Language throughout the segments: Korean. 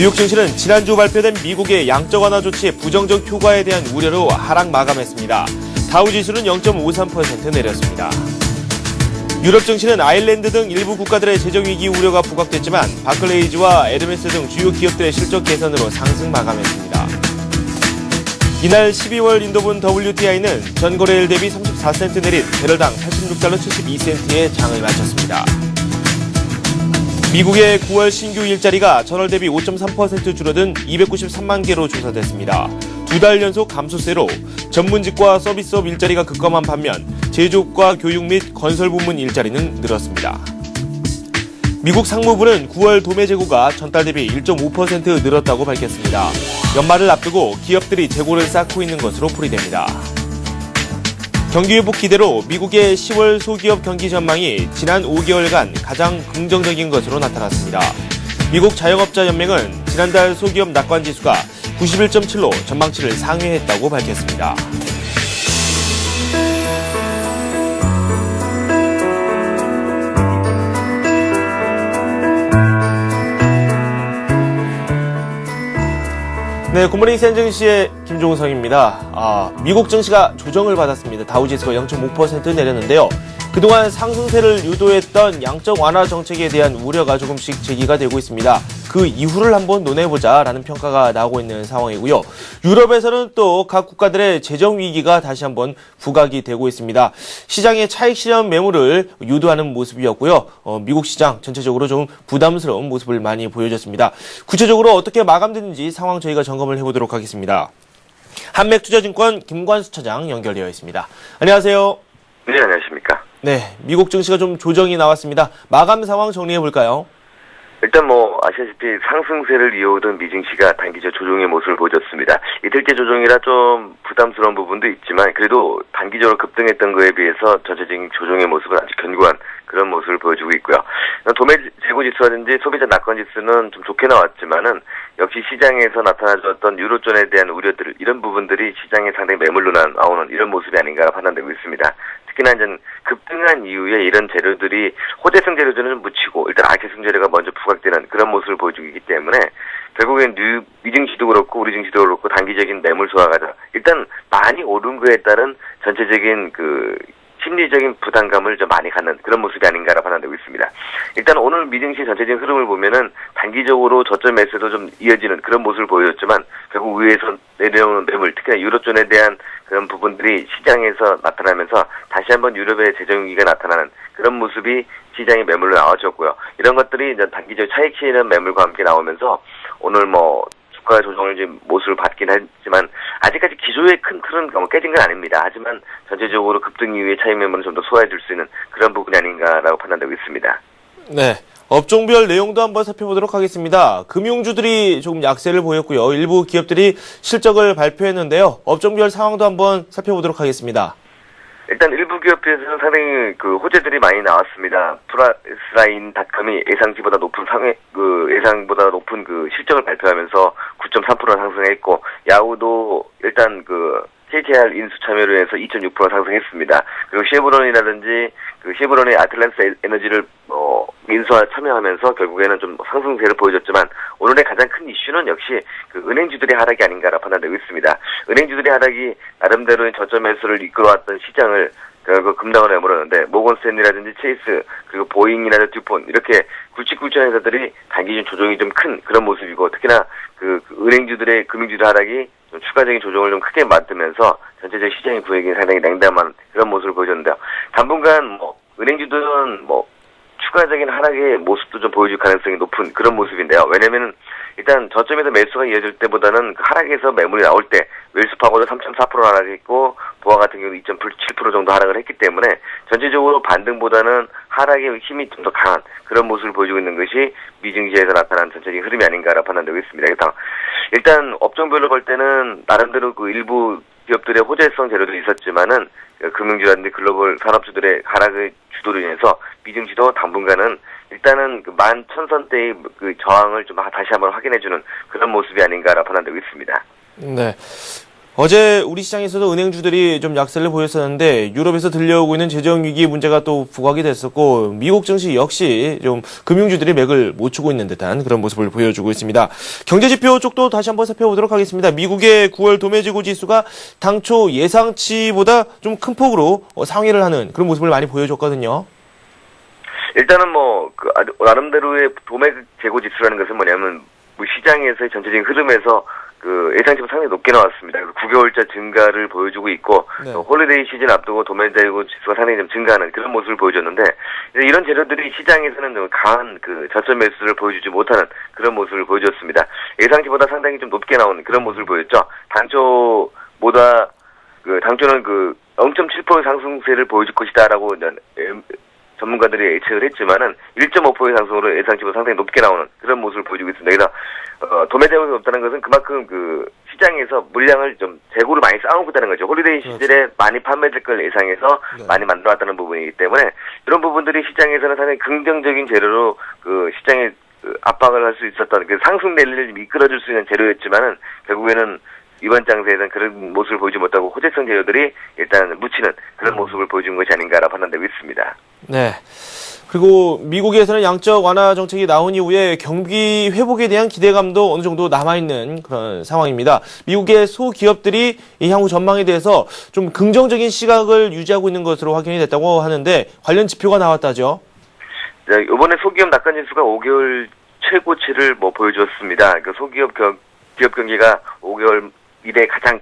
뉴욕 증시는 지난주 발표된 미국의 양적 완화 조치의 부정적 효과에 대한 우려로 하락 마감했습니다. 다우지수는 0.53% 내렸습니다. 유럽 증시는 아일랜드 등 일부 국가들의 재정위기 우려가 부각됐지만 바클레이즈와 에르메스 등 주요 기업들의 실적 개선으로 상승 마감했습니다. 이날 12월 인도분 WTI는 전 거래일 대비 34센트 내린 배럴당 86달러 72센트의 장을 마쳤습니다. 미국의 9월 신규 일자리가 전월 대비 5.3% 줄어든 293만 개로 조사됐습니다. 두 달 연속 감소세로 전문직과 서비스업 일자리가 급감한 반면 제조업과 교육 및 건설 부문 일자리는 늘었습니다. 미국 상무부는 9월 도매 재고가 전달 대비 1.5% 늘었다고 밝혔습니다. 연말을 앞두고 기업들이 재고를 쌓고 있는 것으로 풀이됩니다. 경기 회복 기대로 미국의 10월 소기업 경기 전망이 지난 5개월간 가장 긍정적인 것으로 나타났습니다. 미국 자영업자 연맹은 지난달 소기업 낙관 지수가 91.7로 전망치를 상회했다고 밝혔습니다. 네, 굿모닝 센증시의 김종성입니다. 미국 증시가 조정을 받았습니다. 다우지수가 0.5% 내렸는데요. 그동안 상승세를 유도했던 양적 완화 정책에 대한 우려가 조금씩 제기가 되고 있습니다. 그 이후를 한번 논해보자라는 평가가 나오고 있는 상황이고요. 유럽에서는 또 각 국가들의 재정 위기가 다시 한번 부각이 되고 있습니다. 시장의 차익 실현 매물을 유도하는 모습이었고요. 미국 시장 전체적으로 좀 부담스러운 모습을 많이 보여줬습니다. 구체적으로 어떻게 마감됐는지 상황 저희가 점검을 해보도록 하겠습니다. 한맥투자증권 김관수 차장 연결되어 있습니다. 안녕하세요. 네, 안녕하십니까. 네, 미국 증시가 좀 조정이 나왔습니다. 마감 상황 정리해볼까요? 일단 아시다시피 상승세를 이어오던 미증시가 단기적 조정의 모습을 보여줬습니다. 이틀째 조정이라 좀 부담스러운 부분도 있지만 그래도 단기적으로 급등했던 거에 비해서 전체적인 조정의 모습은 아주 견고한 그런 모습을 보여주고 있고요. 도매 재고 지수라든지 소비자 낙관 지수는 좀 좋게 나왔지만은 역시 시장에서 나타나줬던 유로존에 대한 우려들 이런 부분들이 시장에 상당히 매물로 나오는 이런 모습이 아닌가 판단되고 있습니다. 특히나 이제 급등한 이후에 이런 재료들이 호재성 재료들은 묻히고 일단 악재성 재료가 먼저 부각되는 그런 모습을 보여주고 있기 때문에 결국엔 미증시도 그렇고 우리 증시도 그렇고 단기적인 매물 소화가 일단 많이 오른 거에 따른 전체적인 심리적인 부담감을 좀 많이 갖는 그런 모습이 아닌가라고 판단되고 있습니다. 일단 오늘 미증시 전체적인 흐름을 보면은 단기적으로 저점에서도 좀 이어지는 그런 모습을 보여줬지만 결국 위에서 내려오는 매물, 특히나 유로존에 대한 그런 부분들이 시장에서 나타나면서 다시 한번 유럽의 재정 위기가 나타나는 그런 모습이 시장의 매물로 나와줬고요. 이런 것들이 이제 단기적 차익 실현 매물과 함께 나오면서 오늘 주가 조정을 지금 모습을 받긴 했지만 아직까지 기조의 큰 틀은 깨진 건 아닙니다. 하지만 전체적으로 급등 이후에 차익 매물은 좀 더 소화해 줄 수 있는 그런 부분이 아닌가라고 판단되고 있습니다. 네, 업종별 내용도 한번 살펴보도록 하겠습니다. 금융주들이 조금 약세를 보였고요. 일부 기업들이 실적을 발표했는데요. 업종별 상황도 한번 살펴보도록 하겠습니다. 일단 일부 기업에서는 상당히 호재들이 많이 나왔습니다. 프라이스라인닷컴이 예상보다 높은 실적을 발표하면서 9.3% 상승했고, 야후도 일단 KKR 인수 참여로 해서 2.6% 상승했습니다. 그리고 쉐브론이라든지 쉐브론의 아틀란스 에너지를 인수와 참여하면서 결국에는 좀 상승세를 보여줬지만 오늘의 가장 큰 이슈는 역시 은행주들의 하락이 아닌가라고 판단되고 있습니다. 은행주들의 하락이 나름대로 저점 매수를 이끌어왔던 시장을 결국 급락을 해버렸는데 모건스탠리라든지 체이스 그리고 보잉이나 듀폰 이렇게 굵직굵직한 회사들이 단기적 조정이 좀 큰 그런 모습이고 특히나 은행주들의 금융주들 하락이 좀 추가적인 조정을 좀 크게 만들면서 전체적 시장의 구획이 상당히 냉담한 그런 모습을 보여줬는데요. 당분간 은행주들은 추가적인 하락의 모습도 좀 보여줄 가능성이 높은 그런 모습인데요. 왜냐면은 일단 저점에서 매수가 이어질 때보다는 하락에서 매물이 나올 때 웰스파고도 3.4% 하락했고 보아 같은 경우도 2.7% 정도 하락을 했기 때문에 전체적으로 반등보다는 하락의 힘이 좀 더 강한 그런 모습을 보여주고 있는 것이 미증시에서 나타난 전체적인 흐름이 아닌가라고 판단되고 있습니다. 일단 업종별로 볼 때는 나름대로 일부 기업들의 호재성 재료도 있었지만은 금융주라든지 글로벌 산업주들의 하락의 주도로 인해서 미증시도 당분간은 일단은 11,000선대의 저항을 좀 다시 한번 확인해주는 그런 모습이 아닌가라고 판단되고 있습니다. 네. 어제 우리 시장에서도 은행주들이 좀 약세를 보였었는데 유럽에서 들려오고 있는 재정 위기 문제가 또 부각이 됐었고 미국 증시 역시 좀 금융주들이 맥을 못 추고 있는 듯한 그런 모습을 보여주고 있습니다. 경제지표 쪽도 다시 한번 살펴보도록 하겠습니다. 미국의 9월 도매재고 지수가 당초 예상치보다 좀 큰 폭으로 상회를 하는 그런 모습을 많이 보여줬거든요. 일단은 나름대로의 도매 재고 지수라는 것은 뭐냐면 시장에서의 전체적인 흐름에서 예상치보다 상당히 높게 나왔습니다. 9개월째 증가를 보여주고 있고, 네. 홀리데이 시즌 앞두고 도매재고 지수가 상당히 좀 증가하는 그런 모습을 보여줬는데, 이런 재료들이 시장에서는 좀 강한 저점 매수를 보여주지 못하는 그런 모습을 보여줬습니다. 예상치보다 상당히 좀 높게 나오는 그런 모습을 보였죠. 당초는 0.7% 상승세를 보여줄 것이다라고 전문가들이 예측을 했지만은 1.5% 상승으로 예상치보다 상당히 높게 나오는 그런 모습을 보여주고 있습니다. 그래서 도매재고가 높다는 것은 그만큼 시장에서 물량을 좀 재고를 많이 쌓아놓고 있다는 거죠. 홀리데이 시즌에 그렇죠. 많이 판매될 걸 예상해서 네. 많이 만들어왔다는 부분이기 때문에 이런 부분들이 시장에서는 상당히 긍정적인 재료로 시장에 압박을 할 수 있었던 상승 랠리를 이끌어줄 수 있는 재료였지만은 결국에는 이번 장세에는 그런 모습을 보이지 못하고 호재성 재료들이 일단 묻히는 그런 모습을 보여준 것이 아닌가라고 판단되고 있습니다. 네. 그리고 미국에서는 양적 완화 정책이 나온 이후에 경기 회복에 대한 기대감도 어느 정도 남아있는 그런 상황입니다. 미국의 소기업들이 이 향후 전망에 대해서 좀 긍정적인 시각을 유지하고 있는 것으로 확인이 됐다고 하는데 관련 지표가 나왔다죠. 네, 이번에 소기업 낙관지수가 5개월 최고치를 보여주었습니다. 소기업 기업 경기가 5개월 이래 가장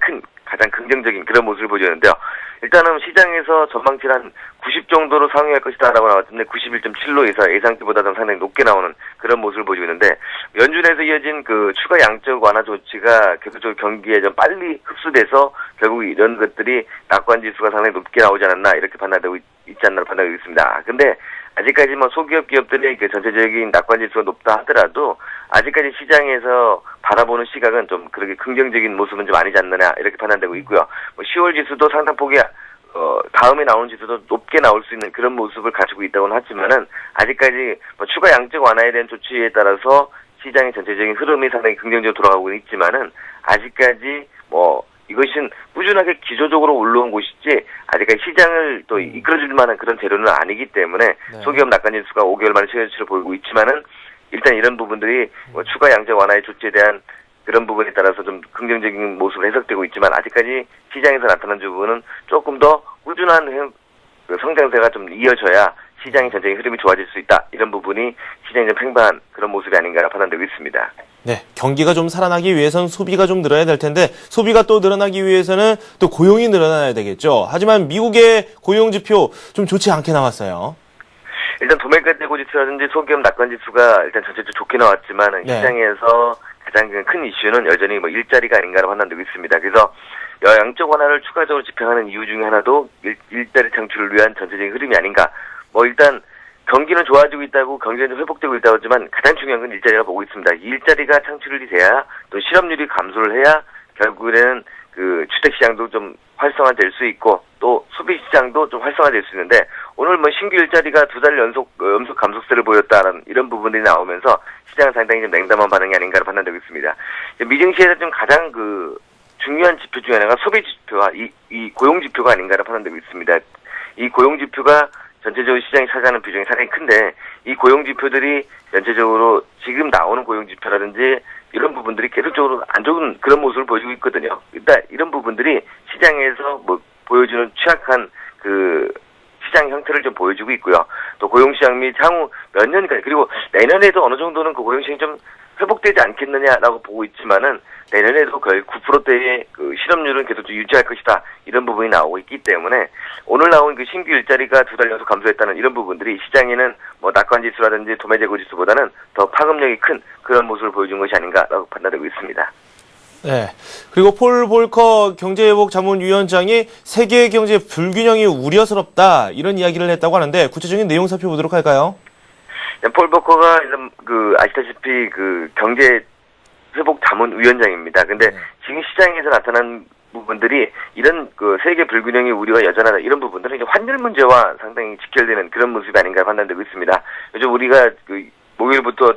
긍정적인 그런 모습을 보여주는데요. 일단은 시장에서 전망치를 한 90 정도로 상회할 것이다라고 나왔는데 91.7로 예상치보다 좀 상당히 높게 나오는 그런 모습을 보여주고 있는데 연준에서 이어진 추가 양적 완화 조치가 계속적으로 경기에 좀 빨리 흡수돼서 결국 이런 것들이 낙관지수가 상당히 높게 나오지 않았나 이렇게 판단되고 있지 않나 판단되고 있습니다. 근데 아직까지 소기업 기업들의 전체적인 낙관지수가 높다 하더라도 아직까지 시장에서 바라보는 시각은 좀 그렇게 긍정적인 모습은 좀 아니지 않느냐 이렇게 판단되고 있고요. 10월 지수도 상당폭이 다음에 나오는 지수도 높게 나올 수 있는 그런 모습을 가지고 있다고는 하지만은 아직까지 추가 양적 완화에 대한 조치에 따라서 시장의 전체적인 흐름이 상당히 긍정적으로 돌아가고 있지만은 아직까지 이것은 꾸준하게 기조적으로 올라온 곳이지 아직까지 시장을 또 이끌어줄 만한 그런 재료는 아니기 때문에 네. 소기업 소기업 낙관지수가 5개월 만에 최저치를 보이고 있지만은 일단 이런 부분들이 추가 양적 완화의 조치에 대한 그런 부분에 따라서 좀 긍정적인 모습으로 해석되고 있지만 아직까지 시장에서 나타난 부분은 조금 더 꾸준한 성장세가 좀 이어져야 시장의 전체적인 흐름이 좋아질 수 있다. 이런 부분이 시장이 좀 팽배한 그런 모습이 아닌가 판단되고 있습니다. 네, 경기가 좀 살아나기 위해서는 소비가 좀 늘어야 될 텐데 소비가 또 늘어나기 위해서는 또 고용이 늘어나야 되겠죠. 하지만 미국의 고용 지표 좀 좋지 않게 나왔어요. 일단 도매가재고 지수라든지 소기업 낙관지수가 일단 전체적으로 좋게 나왔지만 네. 시장에서 가장 큰 이슈는 여전히 일자리가 아닌가라고 판단되고 있습니다. 그래서 양적 완화를 추가적으로 집행하는 이유 중에 하나도 일자리 창출을 위한 전체적인 흐름이 아닌가. 일단 경기는 좋아지고 있다고 경제는 회복되고 있다고 하지만 가장 중요한 건 일자리가 보고 있습니다. 이 일자리가 창출이 돼야 또 실업률이 감소를 해야 결국에는 주택시장도 좀 활성화될 수 있고 또 소비시장도 좀 활성화될 수 있는데 오늘 신규 일자리가 2달 연속 감소세를 보였다는 이런 부분들이 나오면서 시장은 상당히 좀 냉담한 반응이 아닌가로 판단되고 있습니다. 미증시에서 좀 가장 중요한 지표 중에 하나가 소비 지표와 이 고용 지표가 아닌가로 판단되고 있습니다. 이 고용 지표가 전체적으로 시장이 차지하는 비중이 상당히 큰데 이 고용 지표들이 전체적으로 지금 나오는 고용 지표라든지 이런 부분들이 계속적으로 안 좋은 그런 모습을 보여주고 있거든요. 일단 이런 부분들이 시장에서 보여주는 취약한 시장 형태를 좀 보여주고 있고요. 또 고용시장 및 향후 몇 년간 그리고 내년에도 어느 정도는 고용시장이 좀 회복되지 않겠느냐라고 보고 있지만은 내년에도 거의 9%대의 실업률은 계속 유지할 것이다. 이런 부분이 나오고 있기 때문에 오늘 나온 신규 일자리가 2달 연속 감소했다는 이런 부분들이 시장에는 낙관지수라든지 도매재고지수보다는 더 파급력이 큰 그런 모습을 보여준 것이 아닌가라고 판단되고 있습니다. 네. 그리고 폴 볼커 경제회복 자문위원장이 세계 경제 불균형이 우려스럽다 이런 이야기를 했다고 하는데 구체적인 내용 살펴보도록 할까요? 폴 볼커가 아시다시피 경제 회복 자문위원장입니다. 근데 지금 시장에서 나타난 부분들이 이런 세계 불균형의 우려가 여전하다 이런 부분들은 이제 환율 문제와 상당히 직결되는 그런 모습이 아닌가 판단되고 있습니다. 요즘 우리가 목요일부터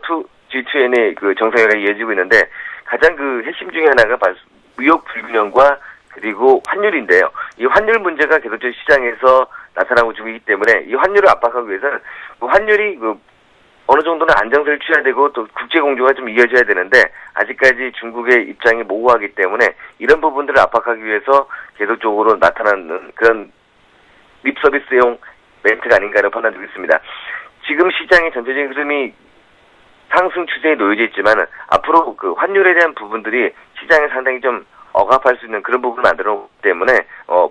G2N의 정상회의가 이어지고 있는데 가장 핵심 중에 하나가 바로 무역 불균형과 그리고 환율인데요. 이 환율 문제가 계속적으로 시장에서 나타나고 있기 때문에 이 환율을 압박하기 위해서는 그 환율이 어느 정도는 안정세를 취해야 되고 또 국제 공조가 좀 이어져야 되는데 아직까지 중국의 입장이 모호하기 때문에 이런 부분들을 압박하기 위해서 계속적으로 나타나는 그런 립서비스용 멘트가 아닌가라는 판단이 있습니다. 지금 시장의 전체적인 흐름이 상승 추세에 놓여져 있지만 앞으로 그 환율에 대한 부분들이 시장에 상당히 좀 억압할 수 있는 그런 부분을 만들었기 때문에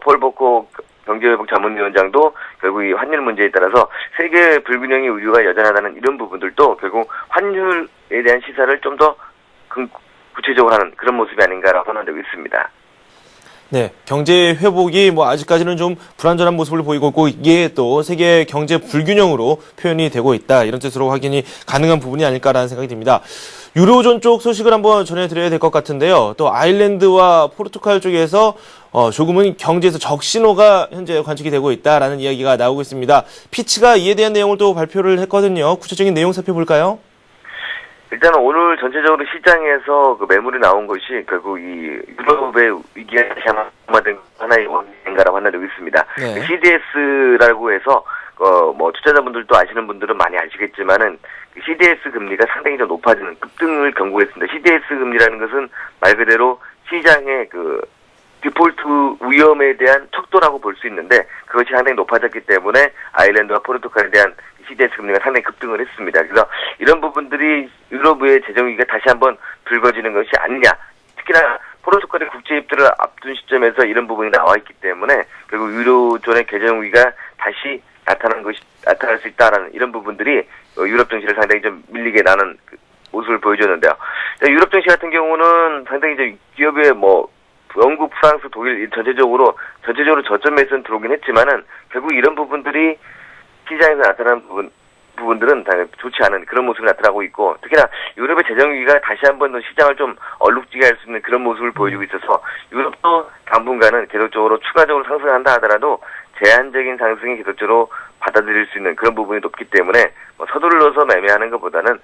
폴 보코 경제회복 자문위원장도 결국 이 환율 문제에 따라서 세계 불균형의 우려가 여전하다는 이런 부분들도 결국 환율에 대한 시사를 좀 더 구체적으로 하는 그런 모습이 아닌가라고 판단되고 있습니다. 네, 경제 회복이 아직까지는 좀 불안전한 모습을 보이고 있고 이게 또 세계 경제 불균형으로 표현이 되고 있다. 이런 뜻으로 확인이 가능한 부분이 아닐까라는 생각이 듭니다. 유로존 쪽 소식을 한번 전해드려야 될 것 같은데요. 또 아일랜드와 포르투갈 쪽에서 조금은 경제에서 적신호가 현재 관측이 되고 있다라는 이야기가 나오고 있습니다. 피치가 이에 대한 내용을 또 발표를 했거든요. 구체적인 내용 살펴볼까요? 일단 오늘 전체적으로 시장에서 그 매물이 나온 것이 결국 이 유럽의 위기가 심화된 하나의 원인가라고 판단되고 있습니다. 네. CDS라고 해서 투자자분들도 아시는 분들은 많이 아시겠지만은 CDS 금리가 상당히 좀 높아지는 급등을 경고했습니다. CDS 금리라는 것은 말 그대로 시장의 그 디폴트 위험에 대한 척도라고 볼 수 있는데 그것이 상당히 높아졌기 때문에 아일랜드와 포르투갈에 대한 CDS 금리가 상당히 급등을 했습니다. 그래서 이런 부분들이 유럽의 재정위기가 다시 한번 불거지는 것이 아니냐. 특히나 포르투갈의 국제 입주를 앞둔 시점에서 이런 부분이 나와 있기 때문에 결국 유로존의 재정위기가 다시 나타날 수 있다라는 이런 부분들이 유럽 증시를 상당히 좀 밀리게 나는 모습을 보여줬는데요. 유럽 증시 같은 경우는 상당히 이제 기업의 영국, 프랑스, 독일 전체적으로 저점에서는 들어오긴 했지만은 결국 이런 부분들이 시장에서 나타난 부분들은 당연히 좋지 않은 그런 모습이 나타나고 있고 특히나 유럽의 재정 위기가 다시 한번 더 시장을 좀 얼룩지게 할 수 있는 그런 모습을 보여주고 있어서 유럽도 당분간은 계속적으로 추가적으로 상승한다 하더라도 제한적인 상승이 계속적으로 받아들일 수 있는 그런 부분이 높기 때문에 서둘러서 매매하는 것보다는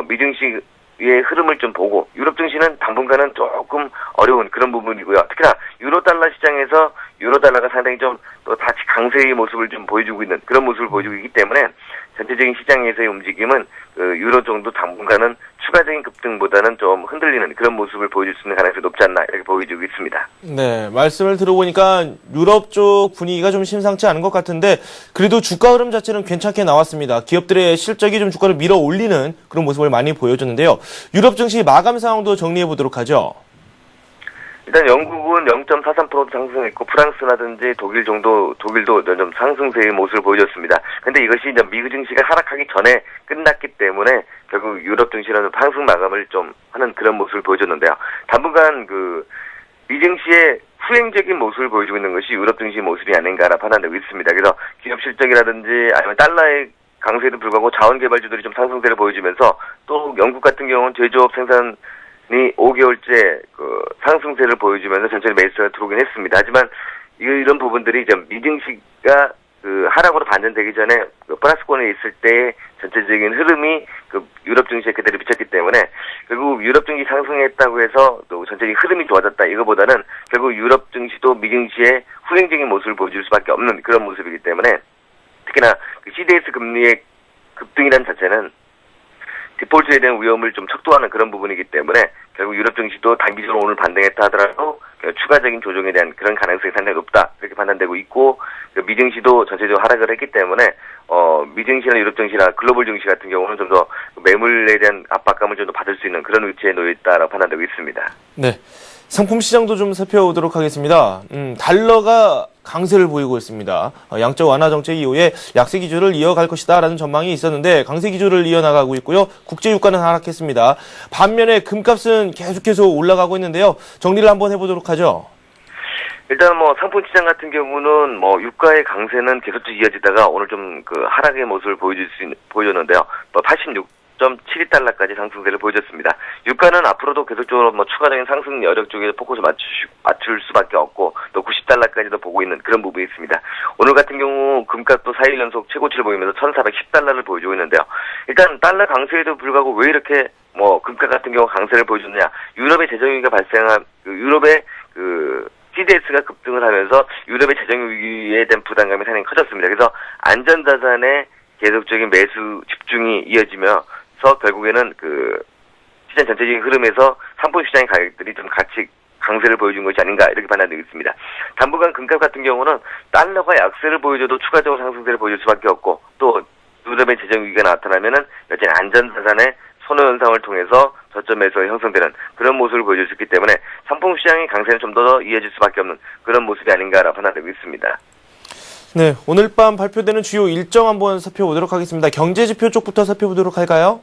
미증시 의 흐름을 좀 보고 유럽 증시는 당분간은 조금 어려운 그런 부분이고요. 특히나 유로달러 시장에서 유로달러가 상당히 좀 또 다시 강세의 모습을 좀 보여주고 있는 그런 모습을 보여주고 있기 때문에 전체적인 시장에서의 움직임은 유로 정도 당분간은 추가적인 급등보다는 좀 흔들리는 그런 모습을 보여줄 수 있는 가능성이 높지 않나 이렇게 보여주고 있습니다. 네, 말씀을 들어보니까 유럽 쪽 분위기가 좀 심상치 않은 것 같은데 그래도 주가 흐름 자체는 괜찮게 나왔습니다. 기업들의 실적이 좀 주가를 밀어 올리는 그런 모습을 많이 보여줬는데요. 유럽 증시 마감 상황도 정리해 보도록 하죠. 일단 영국은 0.43% 상승했고 프랑스라든지 독일도 좀 상승세의 모습을 보여줬습니다. 근데 이것이 이제 미국 증시가 하락하기 전에 끝났기 때문에 결국 유럽 증시는 상승 마감을 좀 하는 그런 모습을 보여줬는데요. 당분간 미 증시의 후행적인 모습을 보여주고 있는 것이 유럽 증시 모습이 아닌가라 판단되고 있습니다. 그래서 기업 실적이라든지 아니면 달러의 강세에도 불구하고 자원개발주들이 좀 상승세를 보여주면서 또 영국 같은 경우는 제조업 생산이 5개월째 상승세를 보여주면서 전체적인 매수가 들어오긴 했습니다. 하지만 이런 부분들이 이제 미증시가 하락으로 반전되기 전에 플러스권에 있을 때 전체적인 흐름이 유럽 증시에 그대로 미쳤기 때문에 결국 유럽 증시 상승했다고 해서 또 전체적인 흐름이 좋아졌다 이거보다는 결국 유럽 증시도 미증시의 후행적인 모습을 보여줄 수밖에 없는 그런 모습이기 때문에 특히나 CDS 금리의 급등이란 자체는 디폴트에 대한 위험을 좀 척도하는 그런 부분이기 때문에 결국 유럽 증시도 단기적으로 오늘 반등했다 하더라도 추가적인 조정에 대한 그런 가능성이 상당히 높다 이렇게 판단되고 있고 미 증시도 전체적으로 하락을 했기 때문에 미 증시나 유럽 증시나 글로벌 증시 같은 경우는 좀 더 매물에 대한 압박감을 좀 더 받을 수 있는 그런 위치에 놓여 있다라고 판단되고 있습니다. 네. 상품 시장도 좀 살펴보도록 하겠습니다. 달러가 강세를 보이고 있습니다. 양적 완화 정책 이후에 약세 기조를 이어갈 것이다라는 전망이 있었는데 강세 기조를 이어나가고 있고요. 국제 유가는 하락했습니다. 반면에 금값은 계속해서 올라가고 있는데요. 정리를 한번 해보도록 하죠. 일단 상품 시장 같은 경우는 유가의 강세는 계속적으로 이어지다가 오늘 좀 하락의 모습을 보여줬는데요. 86.72달러까지 상승세를 보여줬습니다. 유가는 앞으로도 계속적으로 추가적인 상승 여력 쪽에 포커스 맞출 수밖에 없고 또 90달러까지도 보고 있는 그런 부분이 있습니다. 오늘 같은 경우 금값도 4일 연속 최고치를 보이면서 1,410달러를 보여주고 있는데요. 일단 달러 강세에도 불구하고 왜 이렇게 금값 같은 경우 강세를 보여줬느냐? 유럽의 재정위기가 발생한 유럽의 CDS가 급등을 하면서 유럽의 재정 위기에 대한 부담감이 상당히 커졌습니다. 그래서 안전자산의 계속적인 매수 집중이 이어지면서 결국에는 그 시장 전체적인 흐름에서 상품 시장의 가격들이 좀 같이 강세를 보여준 것이 아닌가 이렇게 판단되고 있습니다. 당분간 금값 같은 경우는 달러가 약세를 보여줘도 추가적으로 상승세를 보여줄 수밖에 없고 또 유럽의 재정 위기가 나타나면은 여전히 안전자산의 선호 현상을 통해서 저점에서 형성되는 그런 모습을 보여줄 수 있기 때문에 상품 시장의 강세는 좀 더 이어질 수밖에 없는 그런 모습이 아닌가라고 판단되고 있습니다. 네, 오늘 밤 발표되는 주요 일정 한번 살펴보도록 하겠습니다. 경제지표 쪽부터 살펴보도록 할까요?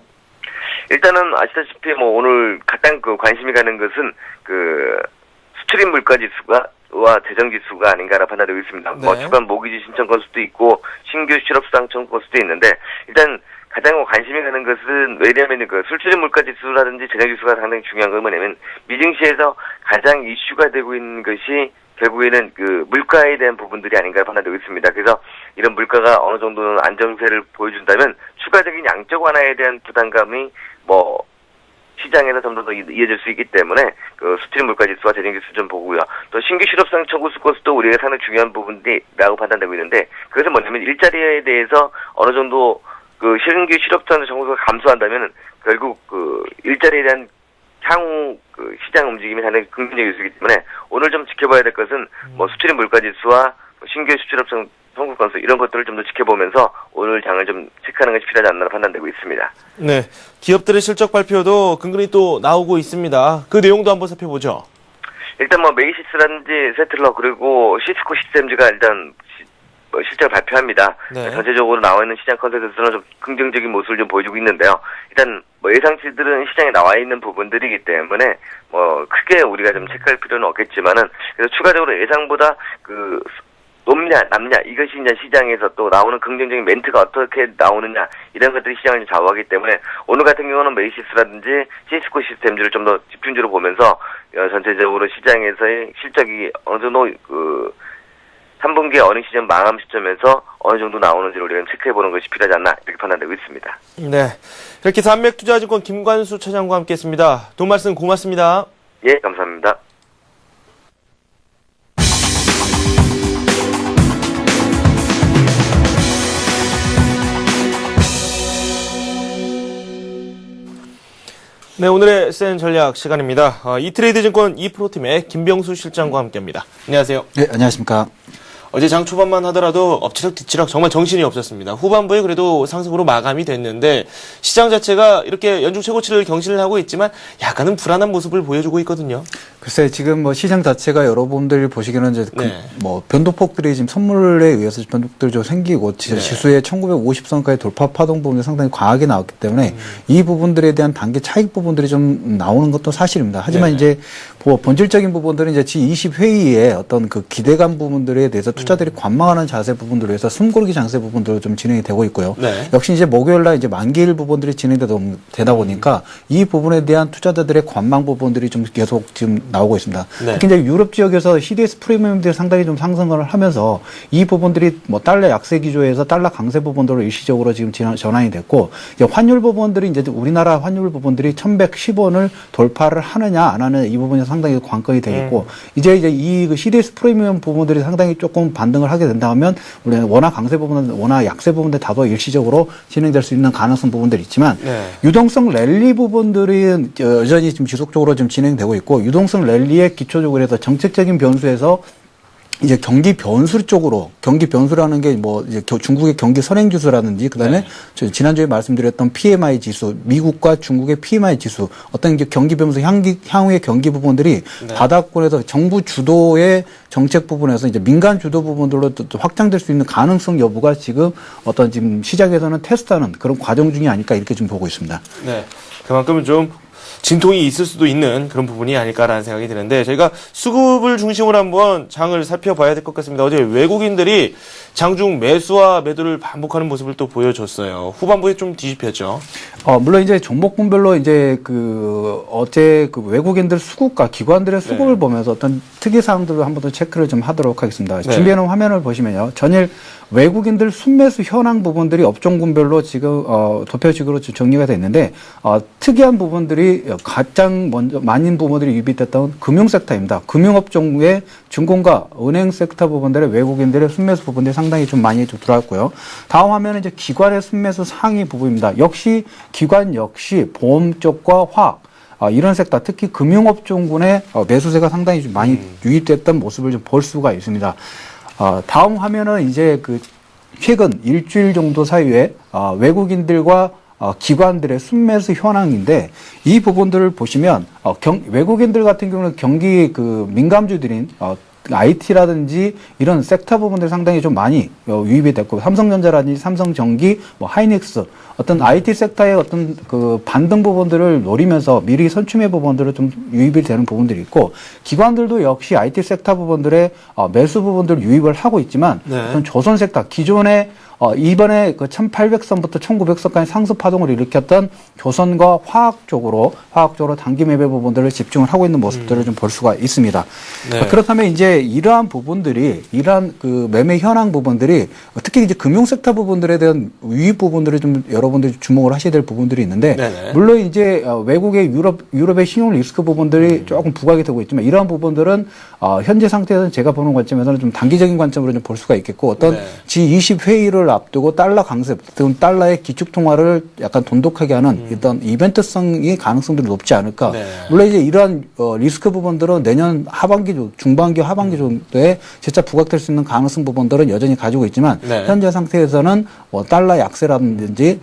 일단은 아시다시피 오늘 가장 관심이 가는 것은 그 수출입 물가 지수와 재정 지수가 아닌가라 판단되고 있습니다. 네. 주간 모기지 신청 건수도 있고 신규 실업 수당 청구 건수도 있는데 일단 가장 관심이 가는 것은 왜냐하면 그 수출입 물가 지수라든지 재정 지수가 상당히 중요한 건 뭐냐면 미증시에서 가장 이슈가 되고 있는 것이 결국에는 그 물가에 대한 부분들이 아닌가 판단되고 있습니다. 그래서 이런 물가가 어느 정도는 안정세를 보여준다면 추가적인 양적 완화에 대한 부담감이 시장에서 좀 더 이어질 수 있기 때문에 그 수출입 물가 지수와 재정 지수 좀 보고요. 또 신규 실업상 청구 건수도 우리가 상당히 중요한 부분이라고 판단되고 있는데 그것은 뭐냐면 일자리에 대해서 어느 정도 그 신규 실업상 청구가 감소한다면 결국 그 일자리에 대한 향후 그 시장 움직임이 상당히 긍정적일 수 있기 때문에 오늘 좀 지켜봐야 될 것은 수출입 물가 지수와 신규 수출업상 청구 건수 이런 것들을 좀 더 지켜보면서 오늘 장을 좀 체크하는 것이 필요하지 않나 판단되고 있습니다. 네, 기업들의 실적 발표도 근근히 또 나오고 있습니다. 그 내용도 한번 살펴보죠. 일단 메이시스라든지 세틀러 그리고 시스코 시스템즈가 일단 실적을 발표합니다. 네. 전체적으로 나와 있는 시장 컨센서스는 좀 긍정적인 모습을 좀 보여주고 있는데요. 일단 예상치들은 시장에 나와 있는 부분들이기 때문에 크게 우리가 좀 체크할 필요는 없겠지만은 그래서 추가적으로 예상보다 그 높냐 남냐 이것이 이제 시장에서 또 나오는 긍정적인 멘트가 어떻게 나오느냐 이런 것들이 시장을 좌우하기 때문에 오늘 같은 경우는 메이시스라든지 시스코 시스템즈를 좀 더 집중적으로 보면서 전체적으로 시장에서의 실적이 어느 정도 그 3분기 어닝 시즌 마감 시점에서 어느 정도 나오는지를 우리가 체크해보는 것이 필요하지 않나 이렇게 판단되고 있습니다. 네, 이렇게 산맥투자증권 김관수 차장과 함께했습니다. 돈 말씀 고맙습니다. 예, 감사합니다. 네, 오늘의 센 전략 시간입니다. 이트레이드 증권 이프로팀의 김병수 실장과 함께합니다. 안녕하세요. 네, 안녕하십니까. 어제 장 초반만 하더라도 엎치락 뒤치락 정말 정신이 없었습니다. 후반부에 그래도 상승으로 마감이 됐는데 시장 자체가 이렇게 연중 최고치를 경신을 하고 있지만 약간은 불안한 모습을 보여주고 있거든요. 글쎄, 지금 시장 자체가 여러분들이 보시기에는 이제 변동폭들이 지금 선물에 의해서 변동들이 좀 생기고 지수의 1950선까지 돌파 파동 부분이 상당히 과하게 나왔기 때문에 이 부분들에 대한 단기 차익 부분들이 좀 나오는 것도 사실입니다. 하지만 이제 본질적인 부분들은 이제 G20 회의에 어떤 그 기대감 부분들에 대해서 투자들이 관망하는 자세 부분들로 해서 숨고르기 장세 부분들로 좀 진행이 되고 있고요. 네. 역시 이제 목요일날 이제 만기일 부분들이 진행되다 보니까 이 부분에 대한 투자자들의 관망 부분들이 좀 계속 지금 나오고 있습니다. 네. 특히 이제 유럽 지역에서 CDS 프리미엄들이 상당히 좀 상승을 하면서 이 부분들이 달러 약세 기조에서 달러 강세 부분들로 일시적으로 지금 전환이 됐고 이제 환율 부분들이 이제 우리나라 환율 부분들이 1110원을 돌파를 하느냐 안 하느냐 이 부분이 상당히 관건이 되겠고 이제 이 CDS 프리미엄 부분들이 상당히 조금 반등을 하게 된다면 우리는 워낙 강세 부분은 워낙 약세 부분들 다소 일시적으로 진행될 수 있는 가능성 부분들이 있지만 유동성 랠리 부분들이 여전히 지금 지속적으로 좀 진행되고 있고 유동성 랠리의 기초적으로 해서 정책적인 변수에서 이제 경기 변수 쪽으로 경기 변수라는 게 이제 중국의 경기 선행 지수라든지 그다음에 지난주에 말씀드렸던 PMI 지수, 미국과 중국의 PMI 지수, 어떤 이제 경기 변수 향후의 경기 부분들이 바닥권에서 정부 주도의 정책 부분에서 이제 민간 주도 부분들로 또 확장될 수 있는 가능성 여부가 지금 지금 시장에서는 테스트하는 그런 과정 중이 아닐까 이렇게 좀 보고 있습니다. 네, 그만큼 좀 진통이 있을 수도 있는 그런 부분이 아닐까라는 생각이 드는데 저희가 수급을 중심으로 한번 장을 살펴봐야 될 것 같습니다. 어제 외국인들이 장중 매수와 매도를 반복하는 모습을 또 보여줬어요. 후반부에 좀 뒤집혔죠. 물론 이제 종목군별로 이제 어제 외국인들 수급과 기관들의 수급을 보면서 어떤 특이 사항들을 한 번 더 체크를 좀 하도록 하겠습니다. 준비해놓은 화면을 보시면요. 전일 외국인들 순매수 현황 부분들이 업종군별로 지금 도표식으로 정리가 되어 있는데 특이한 부분들이 부분들이 가장 먼저 많은 부분들이 유입이 됐던 금융 섹터입니다. 금융업종의 증권가, 은행 섹터 부분들의 외국인들의 순매수 부분들이 상당히 좀 많이 좀 들어왔고요. 다음 화면은 이제 기관의 순매수 상위 부분입니다. 역시 기관 역시 보험 쪽과 화학 이런 섹터, 특히 금융업종군의 매수세가 상당히 좀 많이 유입됐던 모습을 좀 볼 수가 있습니다. 다음 화면은 이제 그 최근 일주일 정도 사이에 외국인들과 기관들의 순매수 현황인데 이 부분들을 보시면 외국인들 같은 경우는 경기 그 민감주들인 IT라든지 이런 섹터 부분들 상당히 좀 많이 유입이 됐고 삼성전자라든지 삼성전기, 뭐 하이닉스 어떤 IT 섹터의 어떤 그 반등 부분들을 노리면서 미리 선춤의 부분들을 좀 유입이 되는 부분들이 있고 기관들도 역시 IT 섹터 부분들의 매수 부분들을 유입을 하고 있지만 어떤 조선 섹터 기존의 이번에 그 1800선부터 1900선까지 상승 파동을 일으켰던 조선과 화학 쪽으로 단기 매매 부분들을 집중을 하고 있는 모습들을 좀 볼 수가 있습니다. 네. 그렇다면 이제 이러한 그 매매 현황 부분들이 특히 이제 금융 섹터 부분들에 대한 유입 부분들을 좀 여러분들이 주목을 하셔야 될 부분들이 있는데 네네. 물론 이제 외국의 유럽의 신용 리스크 부분들이 조금 부각이 되고 있지만 이러한 부분들은 현재 상태에서는 제가 보는 관점에서는 좀 단기적인 관점으로 좀 볼 수가 있겠고 어떤 G20 회의를 앞두고 달러 강세, 또는 달러의 기축 통화를 약간 돈독하게 하는 어떤 이벤트성이 가능성들이 높지 않을까. 네. 물론 이제 이러한 리스크 부분들은 내년 중반기 하반기 정도에 진짜 부각될 수 있는 가능성 부분들은 여전히 가지고 있지만 현재 상태에서는 달러 약세라든지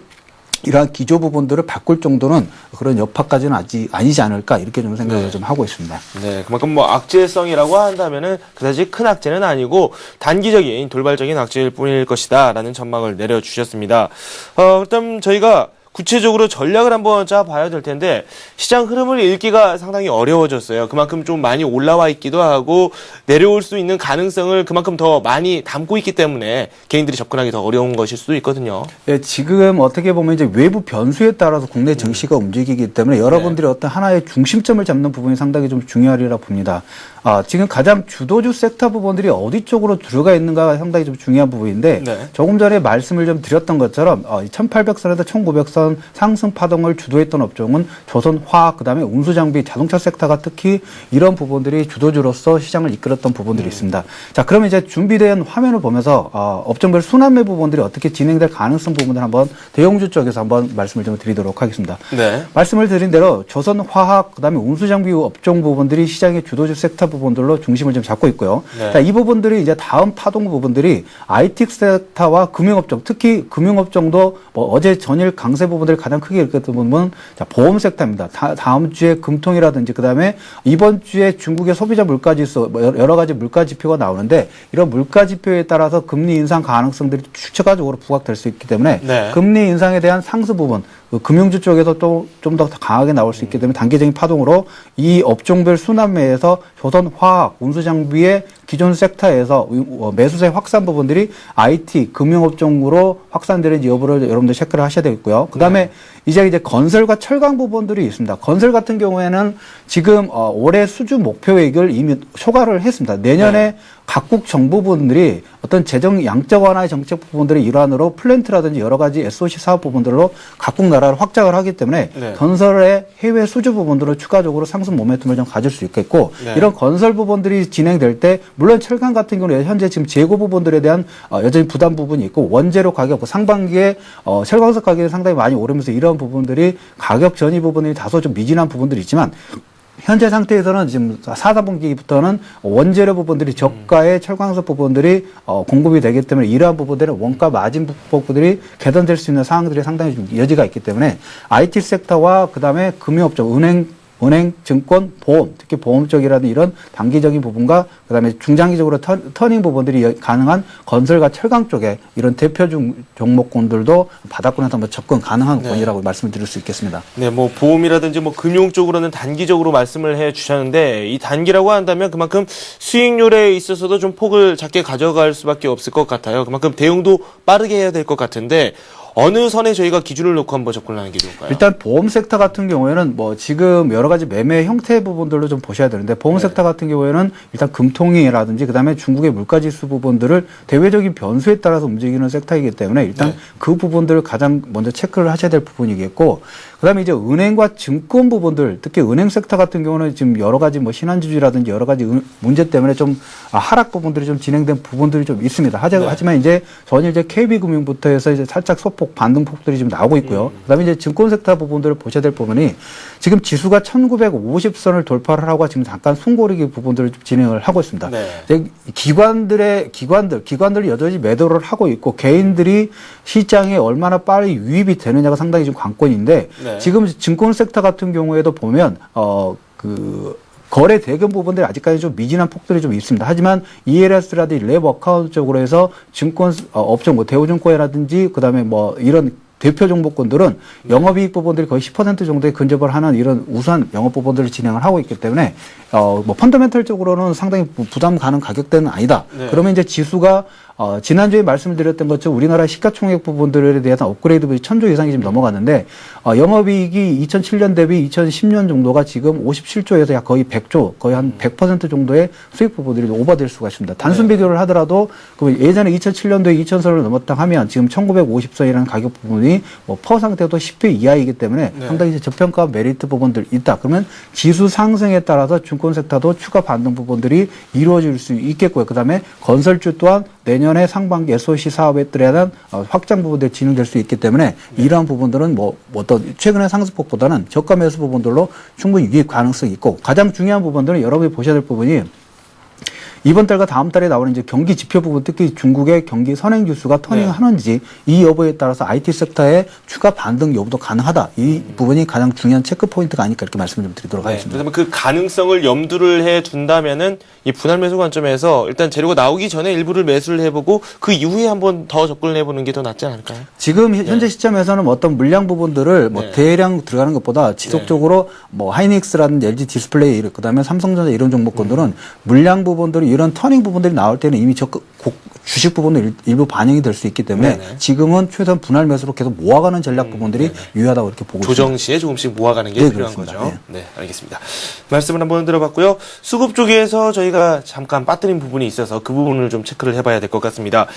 이러한 기조 부분들을 바꿀 정도는 그런 여파까지는 아니지 않을까 이렇게 좀 생각을 좀 하고 있습니다. 네, 그만큼 뭐 악재성이라고 한다면은 그다지 큰 악재는 아니고 단기적인 돌발적인 악재일 뿐일 것이다라는 전망을 내려주셨습니다. 그렇다면 저희가 구체적으로 전략을 한번 짜봐야 될 텐데 시장 흐름을 읽기가 상당히 어려워졌어요. 그만큼 좀 많이 올라와 있기도 하고 내려올 수 있는 가능성을 그만큼 더 많이 담고 있기 때문에 개인들이 접근하기 더 어려운 것일 수도 있거든요. 네, 지금 어떻게 보면 이제 외부 변수에 따라서 국내 증시가 움직이기 때문에 여러분들이 어떤 하나의 중심점을 잡는 부분이 상당히 좀 중요하리라 봅니다. 지금 가장 주도주 섹터 부분들이 어디 쪽으로 들어가 있는가가 상당히 좀 중요한 부분인데 조금 전에 말씀을 좀 드렸던 것처럼 1800선에서 1900선 상승 파동을 주도했던 업종은 조선화학, 그다음에 운수장비, 자동차 섹터가 특히 이런 부분들이 주도주로서 시장을 이끌었던 부분들이 있습니다. 자, 그러면 이제 준비된 화면을 보면서 업종별 순환매 부분들이 어떻게 진행될 가능성 부분들 한번 대형주 쪽에서 한번 말씀을 좀 드리도록 하겠습니다. 네. 말씀을 드린 대로 조선화학, 그다음에 운수장비 업종 부분들이 시장의 주도주 섹터 부분들로 중심을 좀 잡고 있고요. 자, 이 부분들이 이제 다음 파동 부분들이 IT 섹터와 금융업종, 특히 금융업종도 뭐 어제 전일 강세 부분들을 가장 크게 일으켰던 부분은 자, 보험 섹터입니다. 다음 주에 금통이라든지 그다음에 이번 주에 중국의 소비자 물가지수 뭐 여러 가지 물가 지표가 나오는데 이런 물가 지표에 따라서 금리 인상 가능성들이 추가적으로 부각될 수 있기 때문에 금리 인상에 대한 상승 부분 금융주 쪽에서 또 좀 더 강하게 나올 수 있기 때문에 단기적인 파동으로 이 업종별 순환매에서 조선, 화학, 운수장비의 기존 섹터에서 매수세 확산 부분들이 IT, 금융업종으로 확산되는지 여부를 여러분들 체크를 하셔야 되겠고요. 그 다음에 이제 건설과 철강 부분들이 있습니다. 건설 같은 경우에는 지금 올해 수주 목표액을 이미 초과를 했습니다. 내년에 각국 정부분들이 어떤 재정 양적 완화의 정책 부분들의 일환으로 플랜트라든지 여러 가지 SOC 사업 부분들로 각국 나라를 확장을 하기 때문에 건설의 해외 수주 부분들을 추가적으로 상승 모멘텀을 좀 가질 수 있겠고 이런 건설 부분들이 진행될 때 물론 철강 같은 경우는 현재 지금 재고 부분들에 대한 여전히 부담 부분이 있고 원재료 가격 상반기에 철광석 가격이 상당히 많이 오르면서 이런 부분들이 가격 전이 부분이 다소 좀 미진한 부분들이 있지만 현재 상태에서는 지금 4분기부터는 원재료 부분들이 저가의 철광석 부분들이 공급이 되기 때문에 이러한 부분들은 원가 마진 부분들이 개선될 수 있는 상황들이 상당히 좀 여지가 있기 때문에 IT 섹터와 그다음에 금융업종, 은행, 증권, 보험, 특히 보험 쪽이라든 이런 단기적인 부분과 그다음에 중장기적으로 터닝 부분들이 가능한 건설과 철강 쪽에 이런 대표 종목군들도 바닥권에서 한번 접근 가능한 권이라고 말씀을 드릴 수 있겠습니다. 네, 뭐 보험이라든지 뭐 금융 쪽으로는 단기적으로 말씀을 해 주셨는데 이 단기라고 한다면 그만큼 수익률에 있어서도 좀 폭을 작게 가져갈 수밖에 없을 것 같아요. 그만큼 대응도 빠르게 해야 될 것 같은데 어느 선에 저희가 기준을 놓고 한번 접근하는 게 좋을까요? 일단 보험 섹터 같은 경우에는 뭐 지금 여러 가지 매매 형태 부분들로 좀 보셔야 되는데 보험 섹터 같은 경우에는 일단 금통위라든지 그다음에 중국의 물가지수 부분들을 대외적인 변수에 따라서 움직이는 섹터이기 때문에 일단 그 부분들을 가장 먼저 체크를 하셔야 될 부분이겠고 그다음에 이제 은행과 증권 부분들 특히 은행 섹터 같은 경우는 지금 여러 가지 뭐 신한주주라든지 여러 가지 문제 때문에 좀 하락 부분들이 좀 진행된 부분들이 좀 있습니다. 하지만 이제 전일 이제 KB금융부터 해서 이제 살짝 소폭 반등폭들이 지금 나오고 있고요. 그다음에 이제 증권 섹터 부분들을 보셔야 될 부분이 지금 지수가 1950선을 돌파를 하고 지금 잠깐 숨고르기 부분들을 좀 진행을 하고 있습니다. 이제 기관들이 여전히 매도를 하고 있고 개인들이 시장에 얼마나 빨리 유입이 되느냐가 상당히 좀 관건인데 지금 증권 섹터 같은 경우에도 보면 거래 대금 부분들이 아직까지 좀 미진한 폭들이 좀 있습니다. 하지만 ELS라든지 랩 어카운트 쪽으로 해서 증권 업종 뭐 대우증권이라든지 그다음에 뭐 이런 대표 종목군들은 영업이익 부분들이 거의 10% 정도에 근접을 하는 이런 우수한 영업 부분들을 진행을 하고 있기 때문에 뭐 펀더멘털적으로는 상당히 부담 가는 가격대는 아니다. 그러면 이제 지수가 지난주에 말씀을 드렸던 것처럼 우리나라 시가총액 부분들에 대한 업그레이드 부분이 1000조 이상이 지금 넘어갔는데 영업이익이 2007년 대비 2010년 정도가 지금 57조에서 약 거의 100조, 거의 한 100% 정도의 수익 부분들이 오버될 수가 있습니다. 단순 비교를 하더라도 예전에 2007년도에 2000선을 넘었다 하면 지금 1950선이라는 가격 부분이 뭐 퍼 상태도 10회 이하이기 때문에 상당히 이제 저평가 메리트 부분들 있다. 그러면 지수 상승에 따라서 증권 섹터도 추가 반등 부분들이 이루어질 수 있겠고요. 그다음에 건설주 또한 내년에 상반기 SOC 사업에 대한 확장 부분들이 진행될 수 있기 때문에 이러한 부분들은 뭐 어떤 최근의 상승폭보다는 저가 매수 부분들로 충분히 유입 가능성이 있고 가장 중요한 부분들은 여러분이 보셔야 될 부분이 이번 달과 다음 달에 나오는 이제 경기 지표 부분, 특히 중국의 경기 선행 지수가 터닝하는지 이 여부에 따라서 IT 섹터의 추가 반등 여부도 가능하다. 이 부분이 가장 중요한 체크 포인트가 아닐까 이렇게 말씀을 좀 드리도록 하겠습니다. 그러면 그 가능성을 염두를 해 둔다면은 이 분할 매수 관점에서 일단 재료가 나오기 전에 일부를 매수를 해보고 그 이후에 한번 더 접근을 해보는 게 더 낫지 않을까요? 지금 현재 시점에서는 어떤 물량 부분들을 뭐 대량 들어가는 것보다 지속적으로 뭐 하이닉스라든지 LG 디스플레이, 그다음에 삼성전자 이런 종목군들은 물량 부분들이 이런 터닝 부분들이 나올 때는 이미 주식 부분도 일부 반영이 될 수 있기 때문에 지금은 최소한 분할 매수로 계속 모아가는 전략 부분들이 유효하다고 이렇게 보고 있습니다. 조정 시에 조금씩 모아가는 게 필요한 그렇습니다. 거죠. 네, 알겠습니다. 말씀을 한번 들어봤고요. 수급 쪽에서 저희가 잠깐 빠뜨린 부분이 있어서 그 부분을 좀 체크를 해봐야 될 것 같습니다.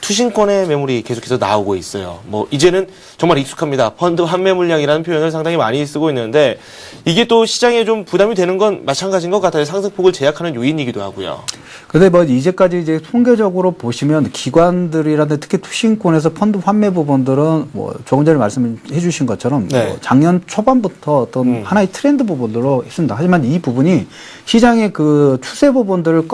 투신권의 매물이 계속해서 나오고 있어요. 뭐 이제는 정말 익숙합니다. 펀드 환매 물량이라는 표현을 상당히 많이 쓰고 있는데 이게 또 시장에 좀 부담이 되는 건 마찬가지인 것 같아요. 상승폭을 제약하는 요인이기도 하고요. 근데 뭐 이제까지 이제 통계적으로 보시면 기관들이라든지 특히 투신권에서 펀드 환매 부분들은 뭐 조금 전에 말씀해 주신 것처럼 뭐 작년 초반부터 어떤 하나의 트렌드 부분으로 있습니다. 하지만 이 부분이 시장의 그 추세 부분들을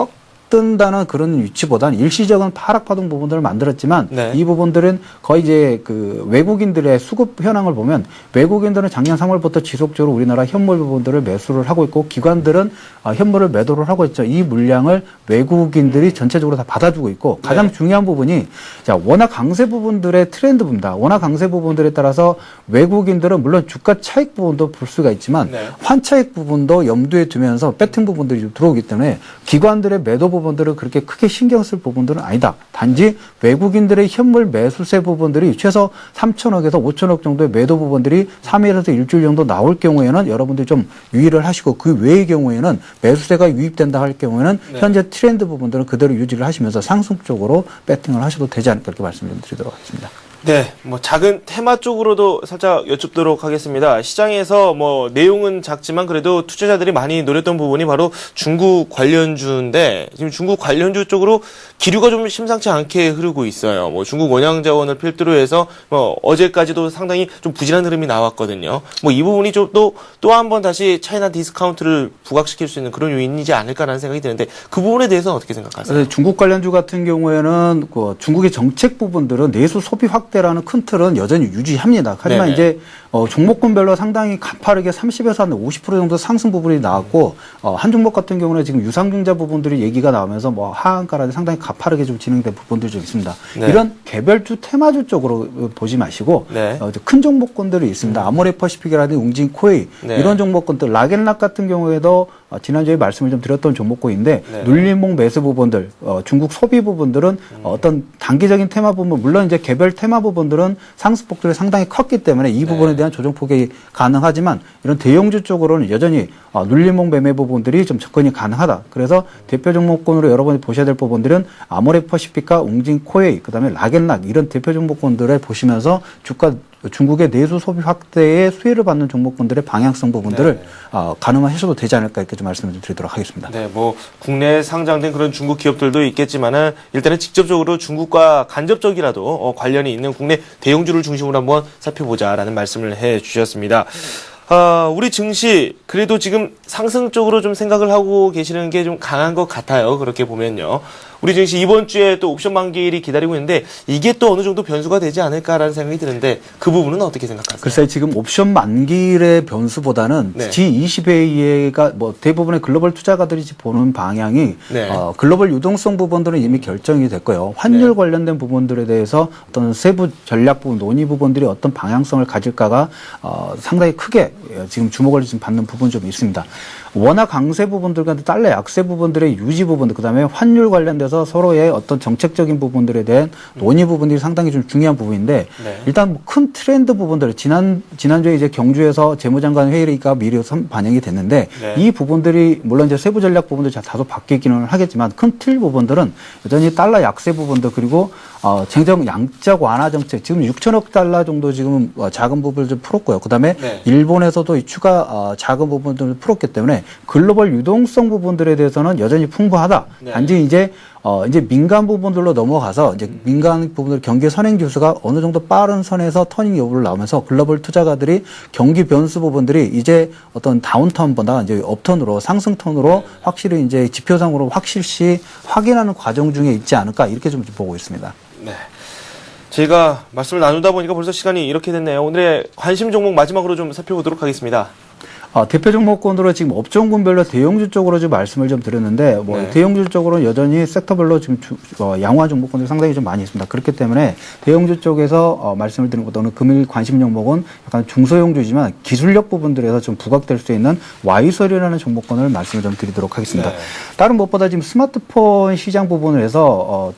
뜬다는 그런 위치보다는 일시적인 하락 파동 부분들을 만들었지만 이 부분들은 거의 이제 그 외국인들의 수급 현황을 보면 외국인들은 작년 3월부터 지속적으로 우리나라 현물 부분들을 매수를 하고 있고 기관들은 현물을 매도를 하고 있죠. 이 물량을 외국인들이 전체적으로 다 받아주고 있고 가장 중요한 부분이 자 원화 강세 부분들의 트렌드입니다. 원화 강세 부분들에 따라서 외국인들은 물론 주가 차익 부분도 볼 수가 있지만 환차익 부분도 염두에 두면서 배팅 부분들이 좀 들어오기 때문에 기관들의 매도 부분들은 그렇게 크게 신경 쓸 부분들은 아니다. 단지 외국인들의 현물 매수세 부분들이 최소 3천억에서 5천억 정도의 매도 부분들이 3일에서 일주일 정도 나올 경우에는 여러분들이 좀 유의를 하시고 그 외의 경우에는 매수세가 유입된다 할 경우에는 현재 트렌드 부분들은 그대로 유지를 하시면서 상승 쪽으로 배팅을 하셔도 되지 않을까 이렇게 말씀을 드리도록 하겠습니다. 네, 뭐 작은 테마 쪽으로도 살짝 여쭙도록 하겠습니다. 시장에서 뭐 내용은 작지만 그래도 투자자들이 많이 노렸던 부분이 바로 중국 관련주인데 지금 중국 관련주 쪽으로 기류가 좀 심상치 않게 흐르고 있어요. 뭐 중국 원양 자원을 필두로 해서 뭐 어제까지도 상당히 좀 부진한 흐름이 나왔거든요. 뭐 이 부분이 좀 또 한 번 다시 차이나 디스카운트를 부각시킬 수 있는 그런 요인이지 않을까라는 생각이 드는데 그 부분에 대해서는 어떻게 생각하세요? 중국 관련주 같은 경우에는 그 중국의 정책 부분들은 내수 소비 확대라는 큰 틀은 여전히 유지합니다. 하지만 이제 종목군별로 상당히 가파르게 30에서 한 50% 정도 상승 부분이 나왔고 한 종목 같은 경우는 지금 유상증자 부분들이 얘기가 나오면서 뭐 하한가라는 상당히 가파르게 좀 진행된 부분들이 좀 있습니다. 이런 개별주 테마주 쪽으로 보지 마시고 큰 종목군들이 있습니다. 아모레퍼시픽이라든지 웅진코이 이런 종목군들 락앤락 같은 경우에도 지난주에 말씀을 좀 드렸던 종목군인데 네. 눌림목 매수 부분들, 중국 소비 부분들은 어떤 단기적인 테마 부분, 물론 이제 개별 테마 부분들은 상승폭들이 상당히 컸기 때문에 이 부분에 대한 조정폭이 가능하지만 이런 대형주 쪽으로는 여전히 눌림목 매매 부분들이 좀 접근이 가능하다. 그래서 대표 종목군으로 여러분이 보셔야 될 부분들은 아모레퍼시픽과 웅진 코웨이, 그다음에 락앤락 이런 대표 종목군들을 보시면서 중국의 내수 소비 확대에 수혜를 받는 종목군들의 방향성 부분들을 가늠하셔도 되지 않을까 이렇게 좀 말씀을 좀 드리도록 하겠습니다. 네, 뭐 국내에 상장된 그런 중국 기업들도 있겠지만은 일단은 직접적으로 중국과 간접적이라도 관련이 있는 국내 대형주를 중심으로 한번 살펴보자라는 말씀을 해주셨습니다. 우리 증시 그래도 지금 상승 쪽으로 좀 생각을 하고 계시는 게 좀 강한 것 같아요. 그렇게 보면요. 우리 증시 이번 주에 또 옵션 만기일이 기다리고 있는데 이게 또 어느 정도 변수가 되지 않을까라는 생각이 드는데 그 부분은 어떻게 생각하세요? 글쎄요, 지금 옵션 만기일의 변수보다는 네. G20회의가 뭐 대부분의 글로벌 투자가들이 보는 방향이 네. 글로벌 유동성 부분들은 이미 결정이 됐고요. 환율 네. 관련된 부분들에 대해서 어떤 세부 전략 부분, 논의 부분들이 어떤 방향성을 가질까가 상당히 크게 지금 주목을 지금 받는 부분이 좀 있습니다. 원화 강세 부분들과 달러 약세 부분들의 유지 부분들, 그다음에 환율 관련돼서 서로의 어떤 정책적인 부분들에 대한 논의 부분들이 상당히 좀 중요한 부분인데 네. 일단 뭐 큰 트렌드 부분들 지난주에 이제 경주에서 재무장관 회의가 미리 반영이 됐는데 네. 이 부분들이 물론 이제 세부 전략 부분들이 다소 바뀌기는 하겠지만 큰 틀 부분들은 여전히 달러 약세 부분들 그리고 쟁점 양적 완화 정책 지금 6천억 달러 정도 지금 자금 부분을 좀 풀었고요. 그다음에 네. 일본에서도 이 추가 자금 부분들을 풀었기 때문에 글로벌 유동성 부분들에 대해서는 여전히 풍부하다. 네. 단지 이제 민간 부분들로 넘어가서 이제 민간 부분들 경기 선행 지수가 어느 정도 빠른 선에서 터닝 여부를 나오면서 글로벌 투자가들이 경기 변수 부분들이 이제 어떤 다운턴보다 이제 업턴으로 상승 턴으로 확실히 이제 지표상으로 확실시 확인하는 과정 중에 있지 않을까 이렇게 좀 보고 있습니다. 네. 저희가 말씀을 나누다 보니까 벌써 시간이 이렇게 됐네요. 오늘의 관심 종목 마지막으로 좀 살펴보도록 하겠습니다. 대표 종목군으로 지금 업종군별로 대형주 쪽으로 좀 말씀을 좀 드렸는데, 네. 대형주 쪽으로는 여전히 섹터별로 지금 양호한 종목군들이 상당히 좀 많이 있습니다. 그렇기 때문에 대형주 쪽에서 말씀을 드린 것도 오늘 금일 관심 종목은 약간 중소형주지만 기술력 부분들에서 좀 부각될 수 있는 와이설이라는 종목군을 말씀을 좀 드리도록 하겠습니다. 네. 다른 무엇보다 지금 스마트폰 시장 부분을 해서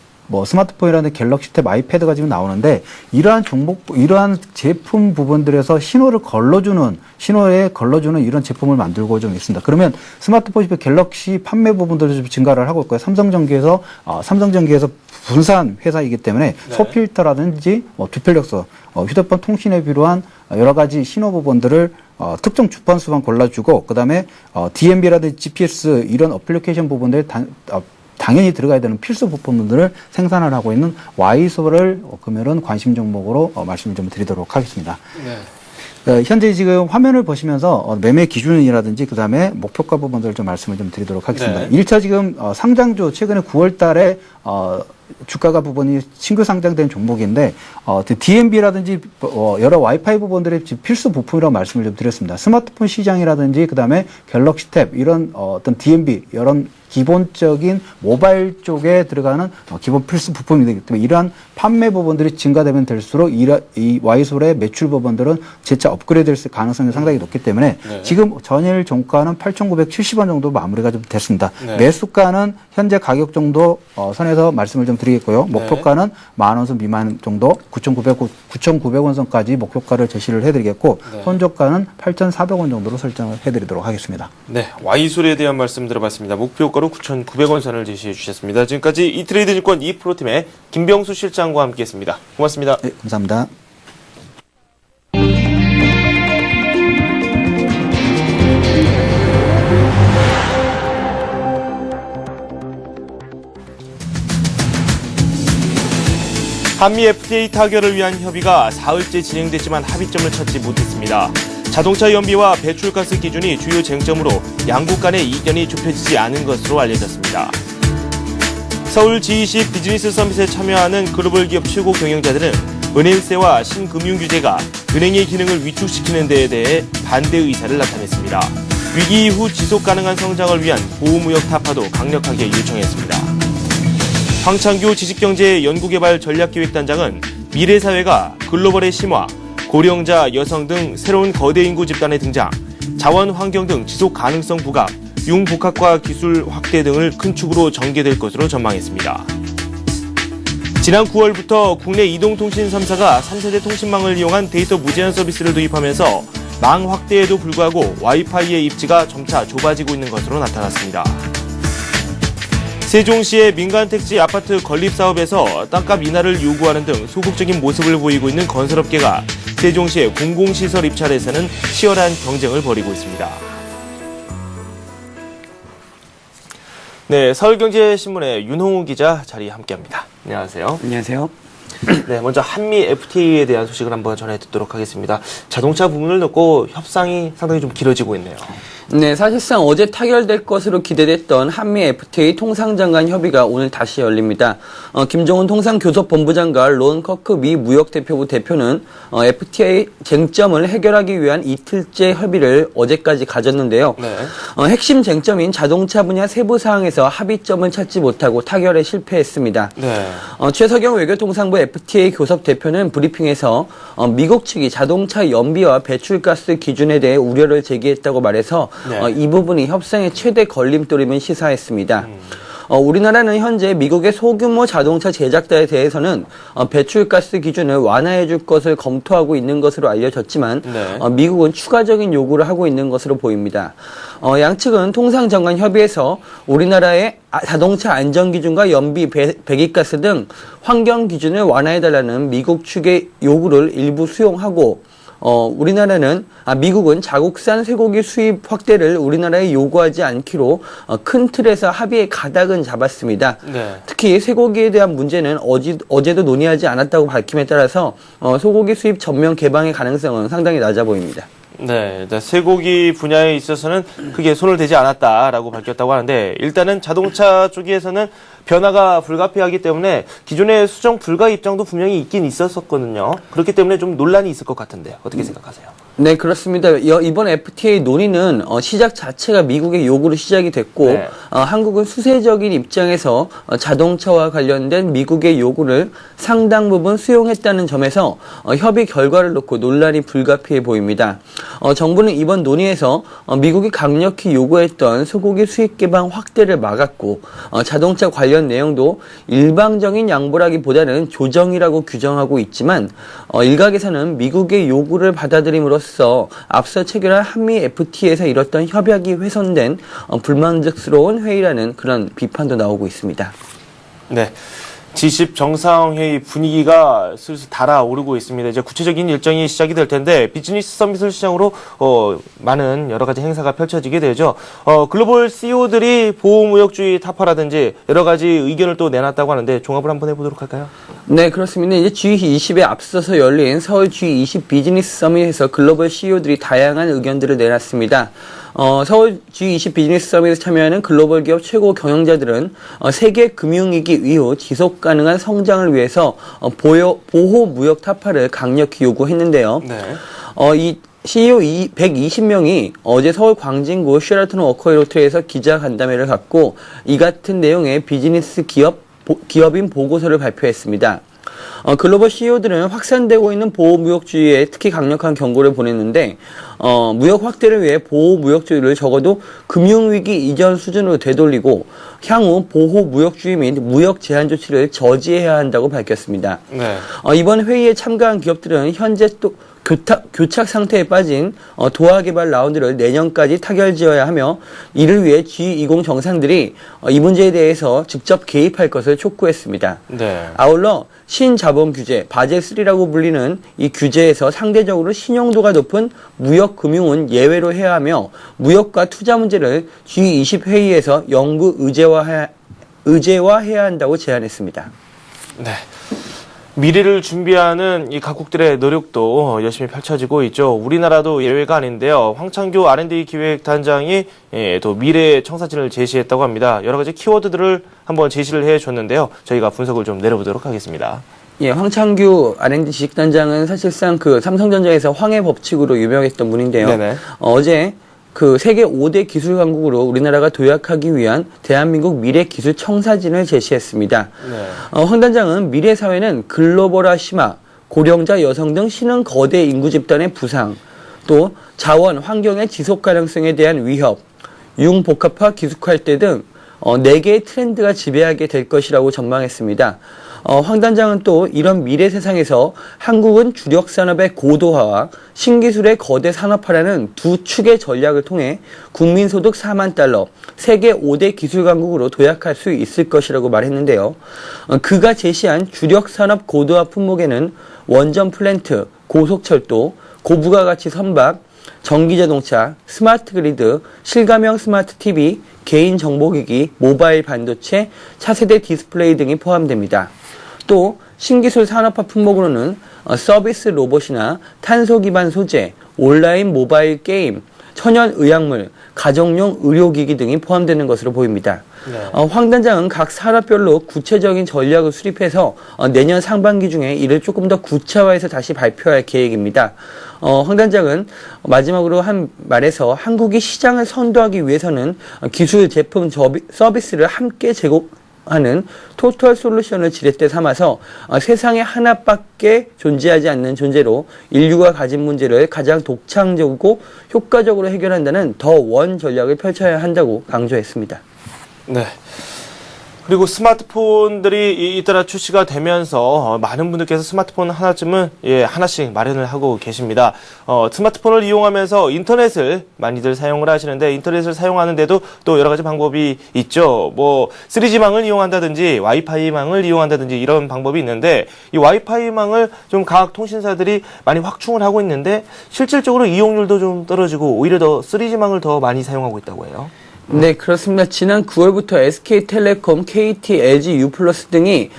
스마트폰이라는 갤럭시 탭 아이패드가 지금 나오는데 이러한 제품 부분들에서 신호에 걸러주는 이런 제품을 만들고 좀 있습니다. 그러면 스마트폰 갤럭시 판매 부분들도 좀 증가를 하고 있고요. 삼성전기에서 분산 회사이기 때문에 네. 소필터라든지 두펠력서 휴대폰 통신에 필요한 여러 가지 신호 부분들을 특정 주판수만 골라주고 그다음에 DMB라든지 GPS 이런 어플리케이션 부분들 당연히 들어가야 되는 필수 부품들을 생산을 하고 있는 와이소를 금요일은 관심 종목으로 말씀을 좀 드리도록 하겠습니다. 네. 현재 지금 화면을 보시면서 매매 기준이라든지 그다음에 목표가 부분들을 좀 말씀을 좀 드리도록 하겠습니다. 네. 1차 지금 상장주 최근에 9월 달에 주가가 부분이 신규 상장된 종목인데 DMB라든지 여러 와이파이 부분들의 필수 부품이라고 말씀을 좀 드렸습니다. 스마트폰 시장이라든지 그다음에 갤럭시 탭 이런 어떤 DMB 이런 기본적인 모바일 쪽에 들어가는 기본 필수 부품이기 때문에 이러한 판매 부분들이 증가되면 될수록 이 와이솔의 매출 부분들은 재차 업그레이드 될 가능성이 상당히 높기 때문에 네. 지금 전일 종가는 8,970원 정도 마무리가 좀 됐습니다. 네. 매수가는 현재 가격 정도 선에서 말씀을 좀 드리겠고요. 목표가는 10,000원 선 미만 정도 9,900원 선까지 목표가를 제시를 해드리겠고 네. 손저가는 8,400원 정도로 설정을 해드리도록 하겠습니다. 네, 와이솔에 대한 말씀 들어봤습니다. 목표가로 9,900원 선을 제시해 주셨습니다. 지금까지 이트레이드 증권 2프로팀의 김병수 실장과 함께했습니다. 고맙습니다. 네, 감사합니다. 한미 FTA 타결을 위한 협의가 사흘째 진행됐지만 합의점을 찾지 못했습니다. 자동차 연비와 배출가스 기준이 주요 쟁점으로 양국 간의 이견이 좁혀지지 않은 것으로 알려졌습니다. 서울 G20 비즈니스 서밋에 참여하는 글로벌 기업 최고 경영자들은 은행세와 신금융 규제가 은행의 기능을 위축시키는 데에 대해 반대 의사를 나타냈습니다. 위기 이후 지속 가능한 성장을 위한 보호무역 타파도 강력하게 요청했습니다. 황창규 지식경제 연구개발 전략기획단장은 미래사회가 글로벌의 심화, 고령자, 여성 등 새로운 거대 인구 집단의 등장, 자원 환경 등 지속 가능성 부각, 융복합과 기술 확대 등을 큰 축으로 전개될 것으로 전망했습니다. 지난 9월부터 국내 이동통신 3사가 3세대 통신망을 이용한 데이터 무제한 서비스를 도입하면서 망 확대에도 불구하고 와이파이의 입지가 점차 좁아지고 있는 것으로 나타났습니다. 세종시의 민간 택지 아파트 건립 사업에서 땅값 인하를 요구하는 등 소극적인 모습을 보이고 있는 건설업계가 세종시의 공공시설 입찰에서는 치열한 경쟁을 벌이고 있습니다. 네, 서울경제신문의 윤홍우 기자 자리에 함께합니다. 안녕하세요. 안녕하세요. 네, 먼저 한미 FTA에 대한 소식을 한번 전해 듣도록 하겠습니다. 자동차 부분을 놓고 협상이 상당히 좀 길어지고 있네요. 네, 사실상 어제 타결될 것으로 기대됐던 한미 FTA 통상장관 협의가 오늘 다시 열립니다. 김종훈 통상교섭본부장과 론 커크 미 무역대표부 대표는 FTA 쟁점을 해결하기 위한 이틀째 협의를 어제까지 가졌는데요. 네. 핵심 쟁점인 자동차 분야 세부 사항에서 합의점을 찾지 못하고 타결에 실패했습니다. 네. 최석영 외교통상부 FTA 교섭 대표는 브리핑에서 미국 측이 자동차 연비와 배출가스 기준에 대해 우려를 제기했다고 말해서 네. 이 부분이 협상의 최대 걸림돌임을 시사했습니다. 우리나라는 현재 미국의 소규모 자동차 제작사에 대해서는 배출가스 기준을 완화해 줄 것을 검토하고 있는 것으로 알려졌지만 네. 미국은 추가적인 요구를 하고 있는 것으로 보입니다. 양측은 통상장관 협의에서 우리나라의 자동차 안전기준과 연비, 배기가스 등 환경 기준을 완화해달라는 미국 측의 요구를 일부 수용하고 미국은 자국산 쇠고기 수입 확대를 우리나라에 요구하지 않기로 큰 틀에서 합의의 가닥은 잡았습니다. 네. 특히 쇠고기에 대한 문제는 어제도 논의하지 않았다고 밝힘에 따라서 소고기 수입 전면 개방의 가능성은 상당히 낮아 보입니다. 네, 쇠고기 분야에 있어서는 크게 손을 대지 않았다라고 밝혔다고 하는데 일단은 자동차 쪽에서는 변화가 불가피하기 때문에 기존의 수정 불가 입장도 분명히 있긴 있었거든요. 그렇기 때문에 좀 논란이 있을 것 같은데 어떻게 생각하세요? 네, 그렇습니다. 이번 FTA 논의는 시작 자체가 미국의 요구로 시작이 됐고 네. 한국은 수세적인 입장에서 자동차와 관련된 미국의 요구를 상당 부분 수용했다는 점에서 협의 결과를 놓고 논란이 불가피해 보입니다. 정부는 이번 논의에서 미국이 강력히 요구했던 소고기 수입 개방 확대를 막았고 자동차 관련 내용도 일방적인 양보라기보다는 조정이라고 규정하고 있지만 일각에서는 미국의 요구를 받아들임으로써 앞서 체결한 한미 FTA에서 이뤘던 협약이 훼손된 불만족스러운 회의라는 그런 비판도 나오고 있습니다. 네. G10 정상회의 분위기가 슬슬 달아오르고 있습니다. 이제 구체적인 일정이 시작이 될 텐데 비즈니스 서밋을 시작으로 많은 여러 가지 행사가 펼쳐지게 되죠. 글로벌 CEO들이 보호무역주의 타파라든지 여러 가지 의견을 또 내놨다고 하는데 종합을 한번 해보도록 할까요? 네, 그렇습니다. 이제 G20에 앞서서 열린 서울 G20 비즈니스 서밋에서 글로벌 CEO들이 다양한 의견들을 내놨습니다. 서울 G20 비즈니스 서밋에 참여하는 글로벌 기업 최고 경영자들은 세계 금융위기 이후 지속 가능한 성장을 위해서 보호 무역 타파를 강력히 요구했는데요. 네. 이 CEO 120명이 어제 서울 광진구 쉐라톤 워커힐 호텔에서 기자 간담회를 갖고 이 같은 내용의 비즈니스 기업인 보고서를 발표했습니다. 글로벌 CEO들은 확산되고 있는 보호무역주의에 특히 강력한 경고를 보냈는데 무역 확대를 위해 보호무역주의를 적어도 금융위기 이전 수준으로 되돌리고 향후 보호무역주의 및 무역 제한 조치를 저지해야 한다고 밝혔습니다. 네. 이번 회의에 참가한 기업들은 현재 또 교착 상태에 빠진 도하 개발 라운드를 내년까지 타결지어야 하며 이를 위해 G20 정상들이 이 문제에 대해서 직접 개입할 것을 촉구했습니다. 네. 아울러 신자본 규제, 바젤3라고 불리는 이 규제에서 상대적으로 신용도가 높은 무역금융은 예외로 해야 하며 무역과 투자 문제를 G20 회의에서 영구 의제화해야 한다고 제안했습니다. 네. 미래를 준비하는 이 각국들의 노력도 열심히 펼쳐지고 있죠. 우리나라도 예외가 아닌데요. 황창규 R&D 기획단장이 또 미래 청사진을 제시했다고 합니다. 여러 가지 키워드들을 한번 제시를 해줬는데요. 저희가 분석을 좀 내려보도록 하겠습니다. 예, 황창규 R&D 지식단장은 사실상 그 삼성전자에서 황해 법칙으로 유명했던 분인데요. 네네. 어제 그 세계 5대 기술 강국으로 우리나라가 도약하기 위한 대한민국 미래 기술 청사진을 제시했습니다. 네. 황 단장은 미래 사회는 글로벌화 심화, 고령자 여성 등 신흥 거대 인구 집단의 부상, 또 자원, 환경의 지속 가능성에 대한 위협, 융복합화, 기숙할대 등 4개의 트렌드가 지배하게 될 것이라고 전망했습니다. 황 단장은 또 이런 미래 세상에서 한국은 주력 산업의 고도화와 신기술의 거대 산업화라는 두 축의 전략을 통해 국민소득 4만 달러, 세계 5대 기술 강국으로 도약할 수 있을 것이라고 말했는데요. 그가 제시한 주력 산업 고도화 품목에는 원전 플랜트, 고속철도, 고부가가치 선박, 전기자동차, 스마트 그리드, 실감형 스마트 TV, 개인 정보기기, 모바일 반도체, 차세대 디스플레이 등이 포함됩니다. 또 신기술 산업화 품목으로는 서비스 로봇이나 탄소 기반 소재, 온라인 모바일 게임, 천연 의약물, 가정용 의료기기 등이 포함되는 것으로 보입니다. 황 단장은 각 산업별로 구체적인 전략을 수립해서 내년 상반기 중에 이를 조금 더 구체화해서 다시 발표할 계획입니다. 황 단장은 마지막으로 한 말에서 한국이 시장을 선도하기 위해서는 기술, 제품, 서비스를 함께 제공하는 토탈 솔루션을 지렛대 삼아서 세상에 하나밖에 존재하지 않는 존재로 인류가 가진 문제를 가장 독창적이고 효과적으로 해결한다는 더 원 전략을 펼쳐야 한다고 강조했습니다. 네. 그리고 스마트폰들이 잇따라 출시가 되면서 많은 분들께서 스마트폰 하나씩 마련을 하고 계십니다. 스마트폰을 이용하면서 인터넷을 많이들 사용을 하시는데 인터넷을 사용하는데도 또 여러 가지 방법이 있죠. 3G망을 이용한다든지 와이파이망을 이용한다든지 이런 방법이 있는데 이 와이파이망을 좀 각 통신사들이 많이 확충을 하고 있는데 실질적으로 이용률도 좀 떨어지고 오히려 더 3G망을 더 많이 사용하고 있다고 해요. 네, 그렇습니다. 지난 9월부터 SK텔레콤, KT, LG, U+ 등이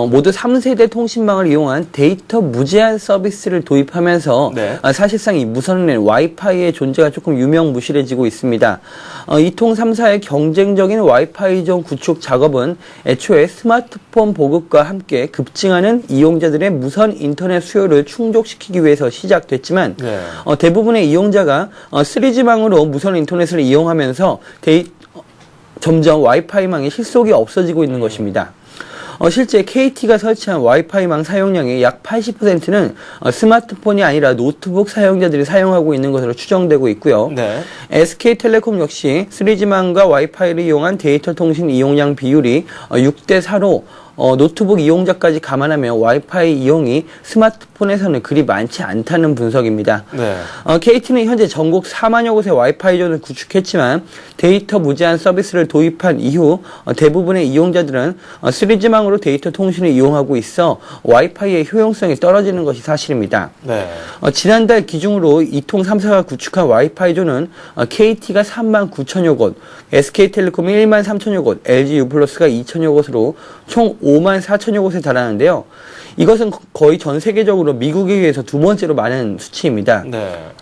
모두 3세대 통신망을 이용한 데이터 무제한 서비스를 도입하면서 사실상 이 무선랜 와이파이의 존재가 조금 유명무실해지고 있습니다. 이통 3사의 경쟁적인 와이파이존 구축 작업은 애초에 스마트폰 보급과 함께 급증하는 이용자들의 무선 인터넷 수요를 충족시키기 위해서 시작됐지만 대부분의 이용자가 3G망으로 무선 인터넷을 이용하면서 점점 와이파이망의 실속이 없어지고 있는 것입니다. 실제 KT가 설치한 와이파이망 사용량의 약 80%는 스마트폰이 아니라 노트북 사용자들이 사용하고 있는 것으로 추정되고 있고요. SK텔레콤 역시 3G망과 와이파이를 이용한 데이터 통신 이용량 비율이 6대4로 노트북 이용자까지 감안하면 와이파이 이용이 스마트폰에서는 그리 많지 않다는 분석입니다. KT는 현재 전국 4만여 곳의 와이파이존을 구축했지만 데이터 무제한 서비스를 도입한 이후 대부분의 이용자들은 3G망으로 데이터 통신을 이용하고 있어 와이파이의 효용성이 떨어지는 것이 사실입니다. 지난달 기준으로 이통 3사가 구축한 와이파이존은 KT가 3만 9천여 곳, SK텔레콤이 1만 3천여 곳, LG U+가 2천여 곳으로 총 5만 4천여 곳에 달하는데요. 이것은 거의 전 세계적으로 미국에 비해서 두 번째로 많은 수치입니다.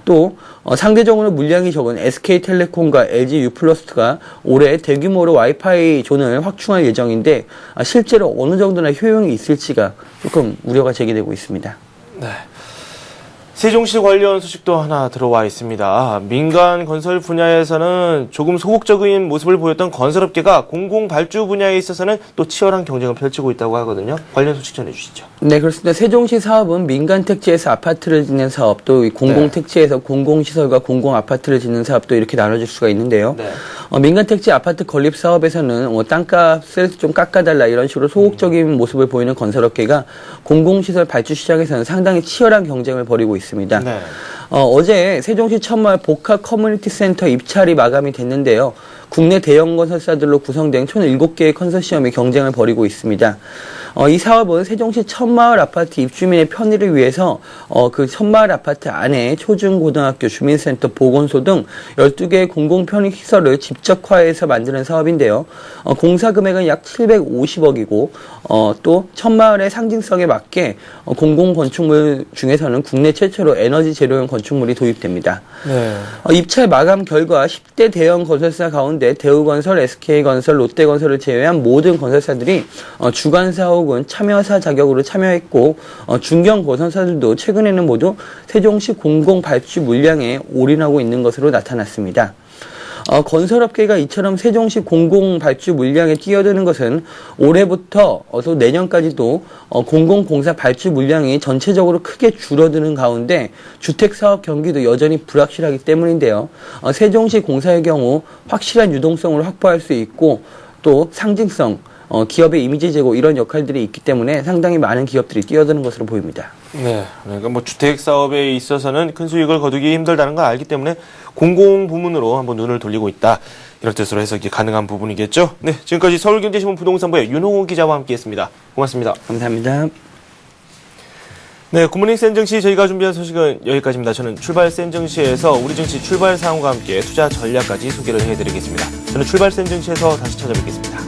또 상대적으로 물량이 적은 SK텔레콤과 LG U+가 올해 대규모로 와이파이 존을 확충할 예정인데 실제로 어느 정도나 효용이 있을지가 조금 우려가 제기되고 있습니다. 세종시 관련 소식도 하나 들어와 있습니다. 민간 건설 분야에서는 조금 소극적인 모습을 보였던 건설업계가 공공 발주 분야에 있어서는 또 치열한 경쟁을 펼치고 있다고 하거든요. 관련 소식 전해주시죠. 네, 그렇습니다. 세종시 사업은 민간 택지에서 아파트를 짓는 사업, 또 공공 택지에서 공공시설과 공공 아파트를 짓는 사업도 이렇게 나눠질 수가 있는데요. 민간 택지 아파트 건립 사업에서는 땅값을 좀 깎아달라 이런 식으로 소극적인 모습을 보이는 건설업계가 공공시설 발주 시장에서는 상당히 치열한 경쟁을 벌이고 있습니다. 어제 세종시 천마을 복합 커뮤니티 센터 입찰이 마감이 됐는데요. 국내 대형 건설사들로 구성된 총 7개의 컨소시엄이 경쟁을 벌이고 있습니다. 이 사업은 세종시 천마을 아파트 입주민의 편의를 위해서 그 천마을 아파트 안에 초중고등학교, 주민센터, 보건소 등 12개의 공공편의시설을 집적화해서 만드는 사업인데요. 공사 금액은 약 750억이고 또 천마을의 상징성에 맞게 공공건축물 중에서는 국내 최초로 에너지 제로형 건축물이 도입됩니다. 입찰 마감 결과 10대 대형 건설사 가운데 대우건설, SK건설, 롯데건설을 제외한 모든 건설사들이 주관사 혹은 참여사 자격으로 참여했고 중견 건설사들도 최근에는 모두 세종시 공공발주 물량에 올인하고 있는 것으로 나타났습니다. 건설업계가 이처럼 세종시 공공 발주 물량에 뛰어드는 것은 올해부터 또 내년까지도 공공공사 발주 물량이 전체적으로 크게 줄어드는 가운데 주택사업 경기도 여전히 불확실하기 때문인데요. 세종시 공사의 경우 확실한 유동성을 확보할 수 있고 또 상징성, 기업의 이미지 제고 이런 역할들이 있기 때문에 상당히 많은 기업들이 뛰어드는 것으로 보입니다. 네, 그러니까 뭐 주택 사업에 있어서는 큰 수익을 거두기 힘들다는 걸 알기 때문에 공공 부문으로 한번 눈을 돌리고 있다. 이런 뜻으로 해석이 가능한 부분이겠죠. 네, 지금까지 서울경제신문 부동산부의 윤홍훈 기자와 함께했습니다. 고맙습니다. 감사합니다. 네, 굿모닝 센정시 저희가 준비한 소식은 여기까지입니다. 저는 출발 센정시에서 우리 정치 출발 사항과 함께 투자 전략까지 소개를 해드리겠습니다. 저는 출발 센정시에서 다시 찾아뵙겠습니다.